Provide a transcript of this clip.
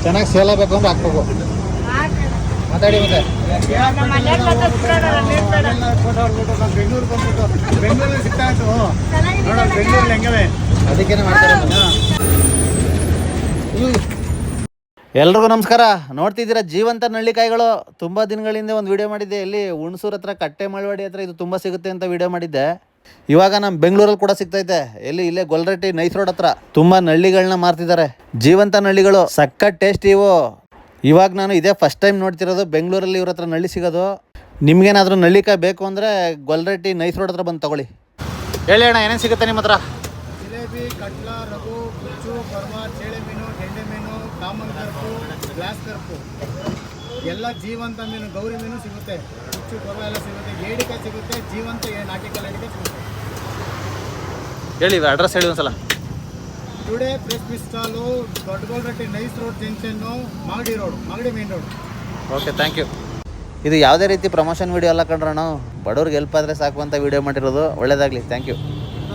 ಚೆನ್ನಾಗಿ ಸೇಲ್ ಆಗಬೇಕು ಅಂದ್ರೆ ಹಾಕ್ಬೇಕು. ಮಾತಾಡಿ ಮತ್ತೆ. ಬೆಂಗಳೂರು ಬಂದ್ಬಿಟ್ಟು ಬೆಂಗಳೂರಲ್ಲಿ ಸಿಗ್ತಾ ಇತ್ತು ನೋಡೋ, ಬೆಂಗಳೂರಲ್ಲಿ ಹೆಂಗವೆ ಅದಕ್ಕೇನೆ ಮಾಡ್ತಾರೆ. ಎಲ್ರಿಗೂ ನಮಸ್ಕಾರ. ನೋಡ್ತಿದ್ದೀರಾ ಜೀವಂತ ನಳ್ಳಿಕಾಯಿಗಳು. ತುಂಬ ದಿನಗಳಿಂದ ಒಂದು ವಿಡಿಯೋ ಮಾಡಿದ್ದೆ. ಇಲ್ಲಿ ಹುಣಸೂರು ಹತ್ರ ಕಟ್ಟೆ ಮಳವಾಡಿ ಹತ್ರ ಇದು ತುಂಬ ಸಿಗುತ್ತೆ ಅಂತ ವಿಡಿಯೋ ಮಾಡಿದ್ದೆ. ಇವಾಗ ನಮ್ಮ ಬೆಂಗಳೂರಲ್ಲಿ ಕೂಡ ಸಿಗ್ತೈತೆ. ಇಲ್ಲೇ ಗೊಲ್ರಟ್ಟಿ ನೈಸ್ ರೋಡ್ ಹತ್ರ ತುಂಬ ನಳ್ಳಿಗಳನ್ನ ಮಾರ್ತಿದ್ದಾರೆ. ಜೀವಂತ ನಳ್ಳಿಗಳು ಸಖತ್ ಟೇಸ್ಟ್ ಇವು. ಇವಾಗ ನಾನು ಇದೇ ಫಸ್ಟ್ ಟೈಮ್ ನೋಡ್ತಿರೋದು ಬೆಂಗಳೂರಲ್ಲಿ ಇವ್ರ ಹತ್ರ ನಳ್ಳಿ ಸಿಗೋದು. ನಿಮ್ಗೇನಾದರೂ ನಳ್ಳಿಕಾಯಿ ಬೇಕು ಅಂದರೆ ಗೊಲ್ರಟ್ಟಿ ನೈಸ್ ರೋಡ್ ಹತ್ರ ಬಂದು ತಗೊಳ್ಳಿ. ಹೇಳಿ ಅಣ್ಣ, ಏನೇನು ಸಿಗುತ್ತೆ ನಿಮ್ಮ ಹತ್ರ? ಜಿಲೇಬಿ, ಕಟ್ಲ, ರಘು, ಕುಚ್ಚು, ಬರ್ಮ, ಚೇಳೆ ಮೀನು, ಗೆಂಡೆ ಮೀನು, ಕಾಮನ್ ಕರ್ಪು, ಗ್ಲಾಸ್ ಕರ್ಪು, ಎಲ್ಲ ಜೀವಂತ ಮೀನು. ಗೌರಿ ಮೀನು ಸಿಗುತ್ತೆ, ಕುಚ್ಚು, ಬರ್ಮ ಎಲ್ಲ ಸಿಗುತ್ತೆ. ಏಡಿಕಾಯಿ ಸಿಗುತ್ತೆ, ಜೀವಂತ ನಾಟಿಕಾಯಿ ಏಡಿಕಾಯಿ ಸಿಗುತ್ತೆ. ಹೇಳಿ ಅಡ್ರೆಸ್ ಹೇಳಿ ಒಂದ್ಸಲ. Today fresh fish stall, Doddagollarahatti nice road junction, Magadi road, Magadi main road. Okay, thank you. ಇದು ಯಾವುದೇ ರೀತಿ ಪ್ರಮೋಷನ್ ವೀಡಿಯೋ ಎಲ್ಲ ಕಂಡ್ರೆ ನಾವು ಬಡವ್ರಿಗೆ ಹೆಲ್ಪ್ ಆದರೆ ಸಾಕು ಅಂತ ವೀಡಿಯೋ ಮಾಡಿರೋದು. ಒಳ್ಳೆಯದಾಗಲಿ, ಥ್ಯಾಂಕ್ ಯು.